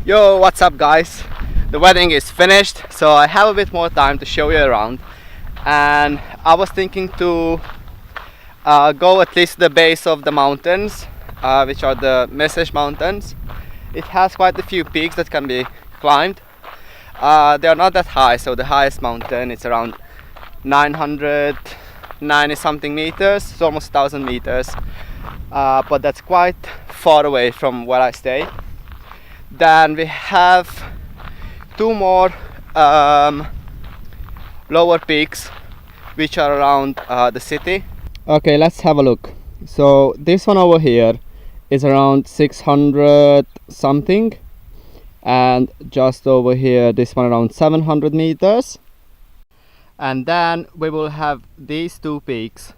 Yo, what's up guys? The wedding is finished, so I have a bit more time to show you around, and I was thinking to go at least to the base of the mountains, which are the Meses mountains. It has quite a few peaks that can be climbed. They are not that high, so the highest mountain is around 990 something meters, it's almost 1000 meters, but that's quite far away from where I stay. Then we have two more lower peaks which are around the city. Okay, let's have a look. So this one over here is around 600 something, and just over here this one around 700 meters. And then we will have these two peaks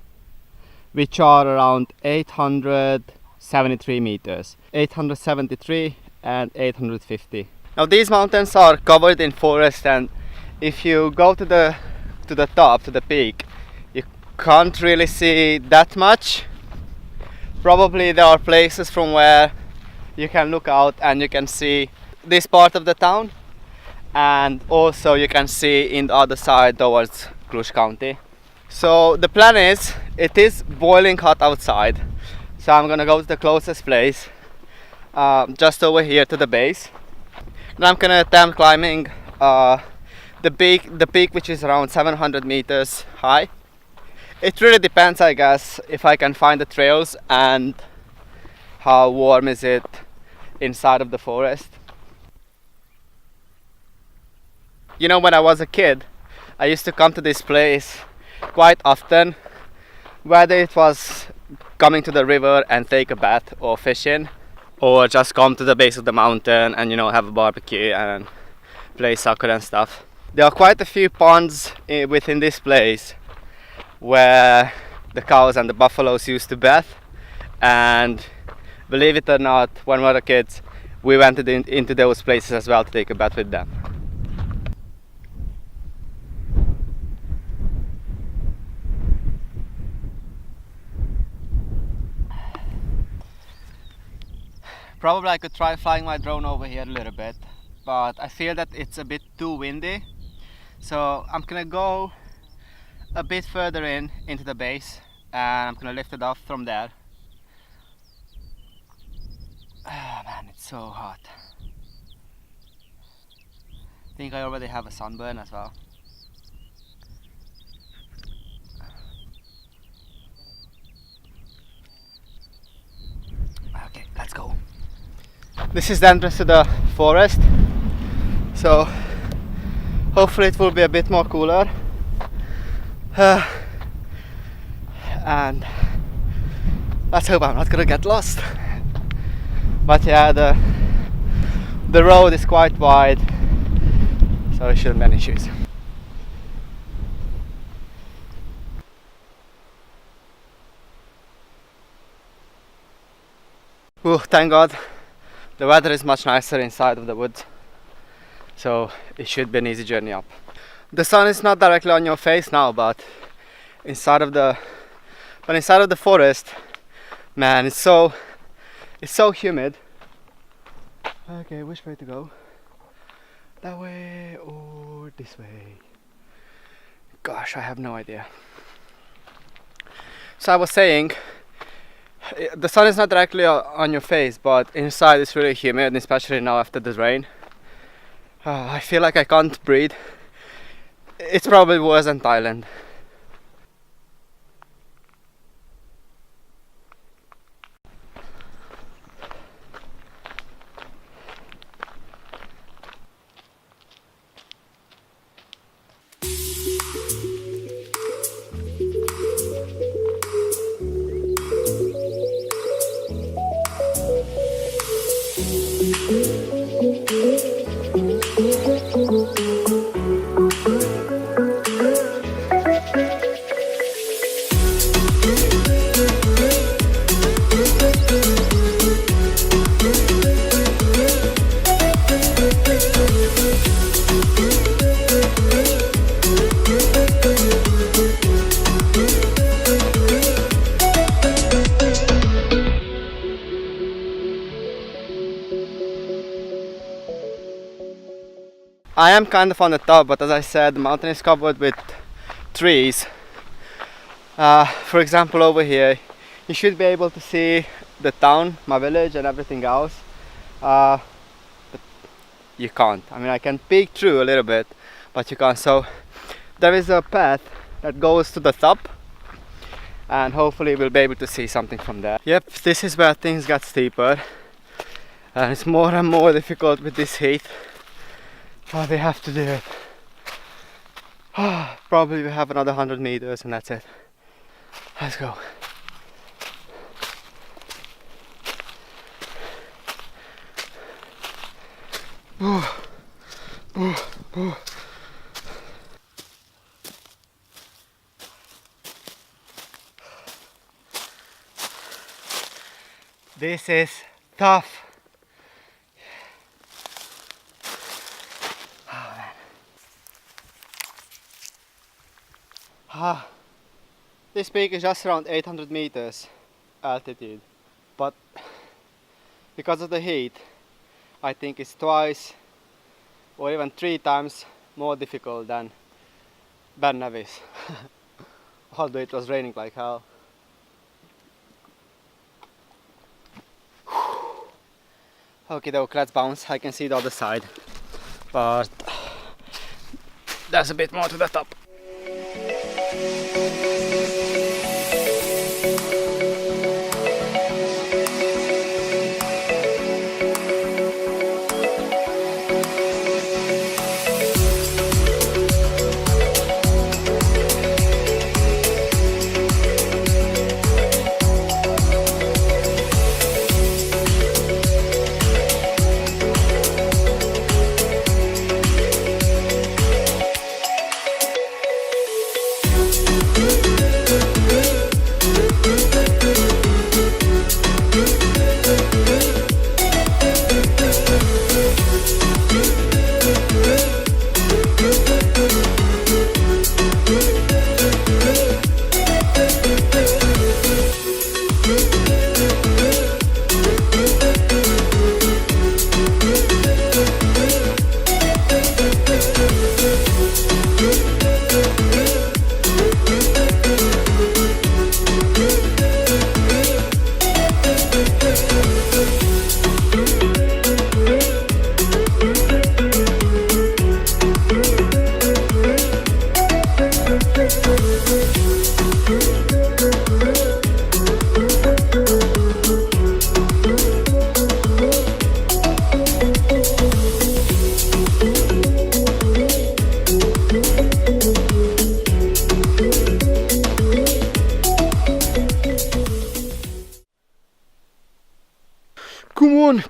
which are around 873 meters, 873 and 850. Now these mountains are covered in forest, and if you go to the top, to the peak, you can't really see that much. Probably there are places from where you can look out and you can see this part of the town, and also you can see in the other side towards Cluj County. So the plan is, it is boiling hot outside, so I'm gonna go to the closest place, just over here to the base. And I'm gonna attempt climbing the peak which is around 700 meters high. It really depends, I guess, if I can find the trails and how warm is it inside of the forest. You know, when I was a kid, I used to come to this place quite often, whether it was coming to the river and take a bath or fishing, or just come to the base of the mountain and, you know, have a barbecue and play soccer and stuff. There are quite a few ponds within this place where the cows and the buffaloes used to bath, and believe it or not, when we were kids we went into those places as well to take a bath with them. Probably I could try flying my drone over here a little bit, but I feel that it's a bit too windy, so I'm gonna go a bit further into the base and I'm gonna lift it off from there. Ah, man, it's so hot. I think I already have a sunburn as well. Okay, let's go. This is the entrance to the forest, so hopefully it will be a bit more cooler, and let's hope I'm not gonna get lost. But yeah, the road is quite wide, so it shouldn't be any issues. Ooh, thank God. The weather is much nicer inside of the woods, so it should be an easy journey up. The sun is not directly on your face now, but inside of the forest, man, it's so humid. Okay, which way to go? That way or this way? Gosh, I have no idea. So I was saying, the sun is not directly on your face, but inside it's really humid, especially now after the rain. I feel like I can't breathe. It's probably worse than Thailand. I am kind of on the top, but as I said, the mountain is covered with trees. For example, over here you should be able to see the town, my village and everything else. But you can't. I mean, I can peek through a little bit, but you can't. So there is a path that goes to the top, and hopefully we'll be able to see something from there. Yep, this is where things get steeper, and it's more and more difficult with this heat. Oh, they have to do it. Probably we have another 100 meters and that's it. Let's go. This is tough. Oh, man. This peak is just around 800 meters altitude, but because of the heat, I think it's twice or even 3 times more difficult than Ben Nevis. Although it was raining like hell. Okay, doke, let's bounce. I can see the other side, but there's a bit more to the top.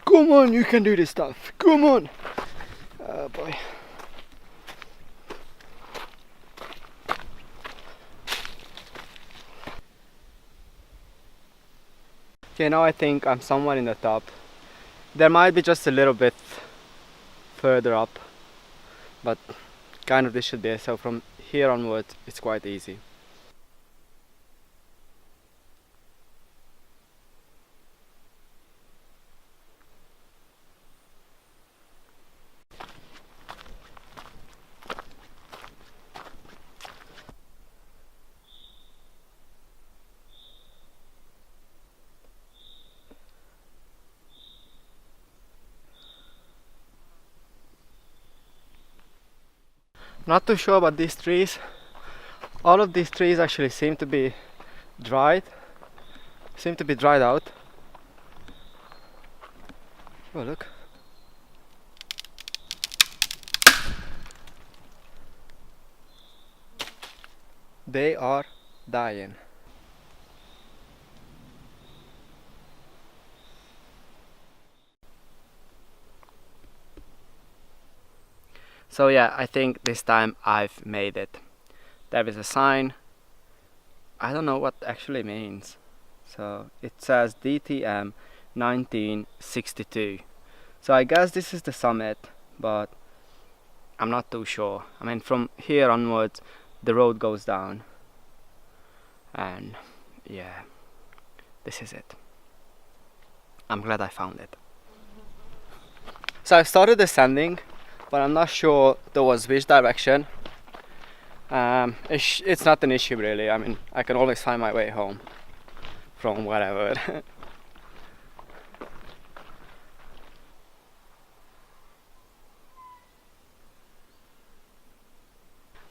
Come on, you can do this stuff. Come on. Oh boy. Okay, now I think I'm somewhere in the top. There might be just a little bit further up, but kind of this should be it. So from here onwards, it's quite easy. Not too sure about these trees. All of these trees actually seem to be dried out. Oh, look. They are dying. So yeah, I think this time I've made it. There is a sign. I don't know what actually means. So it says DTM 1962. So I guess this is the summit, but I'm not too sure. I mean, from here onwards the road goes down, and yeah, this is it. I'm glad I found it. So I started descending. but I'm not sure towards which direction. It's not an issue really. I mean, I can always find my way home from wherever.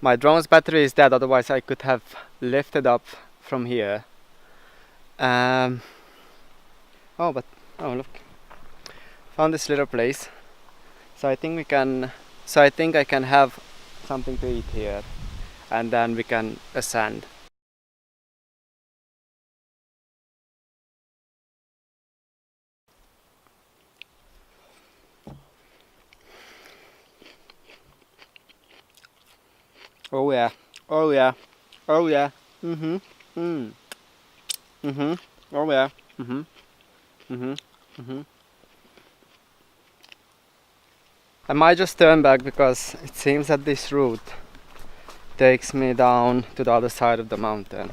My drone's battery is dead, otherwise I could have lifted up from here. Oh look, found this little place. So I think I can have something to eat here, and then we can ascend. Oh yeah, oh yeah, oh yeah. Oh yeah. I might just turn back because it seems that this route takes me down to the other side of the mountain.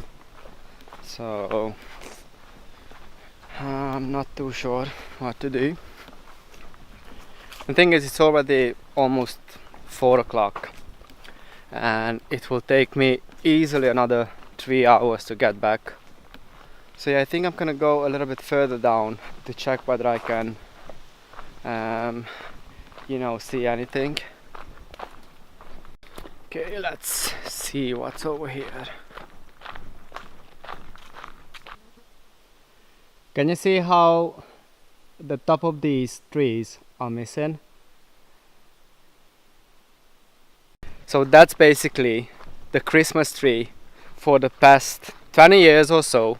So I'm not too sure what to do. The thing is, it's already almost 4 o'clock and it will take me easily another 3 hours to get back. So yeah, I think I'm gonna go a little bit further down to check whether I can see anything. Okay, let's see what's over here. Can you see how the top of these trees are missing? So that's basically the Christmas tree for the past 20 years or so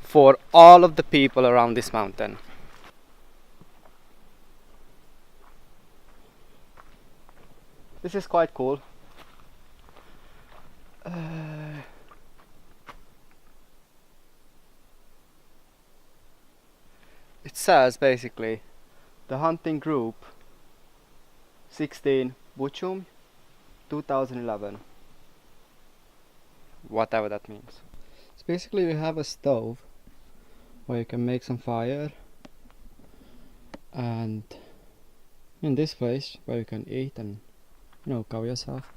for all of the people around this mountain. This is quite cool. It says basically the hunting group 16 Buchum 2011, whatever that means. So basically we have a stove where you can make some fire, and in this place where you can eat and cover yourself.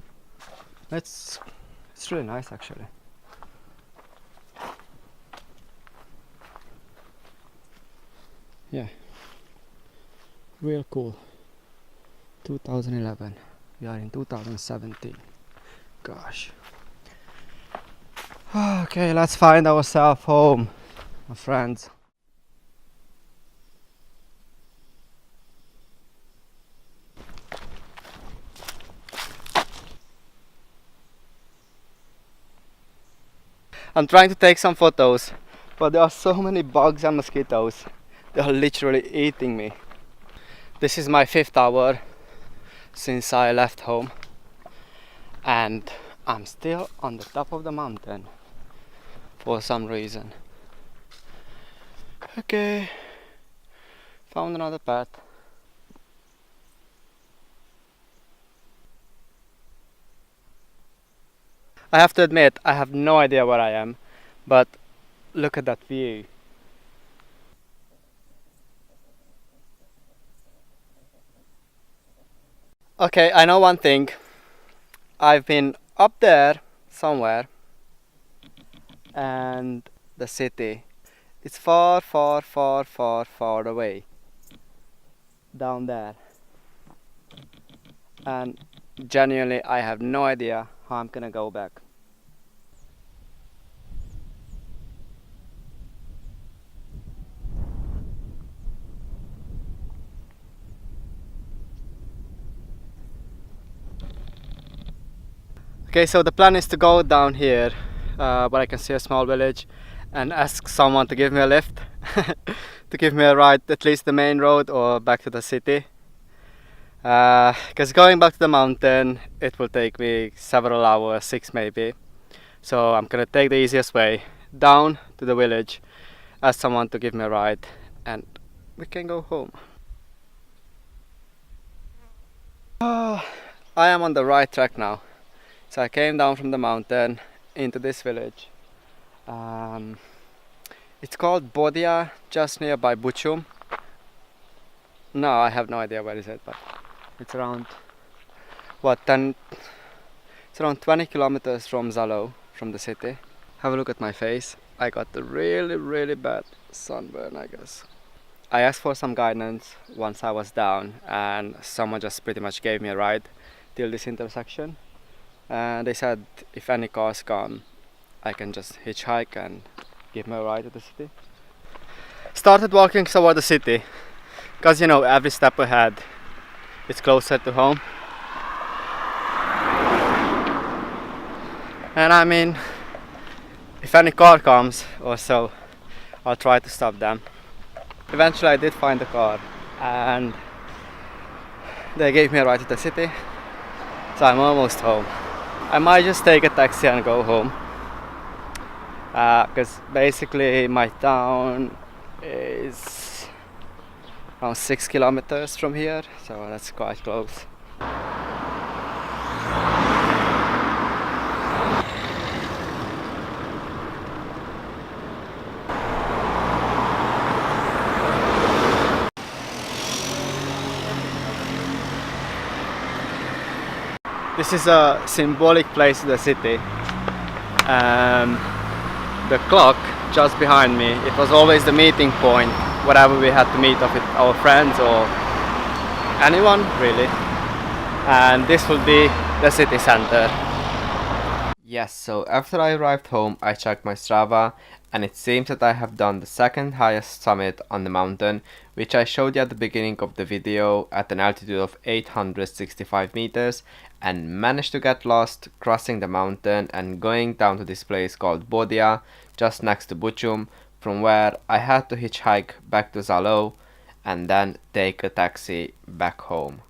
It's really nice actually. Yeah, real cool. 2011. We are in 2017. Gosh. Okay, let's find ourselves home, my friends. I'm trying to take some photos, but there are so many bugs and mosquitoes. They are literally eating me. This is my 5th hour since I left home, and I'm still on the top of the mountain for some reason. Okay, found another path. I have to admit, I have no idea where I am, but look at that view. Okay, I know one thing. I've been up there somewhere, and the city, it's far, far, far, far, far away down there, and genuinely I have no idea how I'm gonna go back. Okay, so the plan is to go down here where I can see a small village and ask someone to give me a lift to give me a ride at least the main road or back to the city, because going back to the mountain it will take me several hours, 6 maybe. So I'm gonna take the easiest way down to the village, ask someone to give me a ride, and we can go home. I am on the right track now. So I came down from the mountain into this village. It's called Bodia, just nearby Buchum. No, I have no idea where is it, but It's around what 10. It's around 20 kilometers from Zalo, from the city. Have a look at my face. I got a really bad sunburn, I guess. I asked for some guidance once I was down, and someone just pretty much gave me a ride till this intersection. And they said if any cars come, I can just hitchhike and give me a ride to the city. Started walking toward the city, because you know, every step ahead it's closer to home. And I mean, if any car comes or so, I'll try to stop them. Eventually I did find a car and they gave me a ride to the city, so I'm almost home. I might just take a taxi and go home, because basically my town is around 6 kilometers from here, so that's quite close. This is a symbolic place in the city. The clock just behind me, it was always the meeting point wherever we had to meet up with our friends or anyone really. And this would be the city center. Yes, so after I arrived home, I checked my Strava, and it seems that I have done the second highest summit on the mountain, which I showed you at the beginning of the video at an altitude of 865 meters, and managed to get lost crossing the mountain and going down to this place called Bodia, just next to Bucium, from where I had to hitchhike back to Zalo and then take a taxi back home.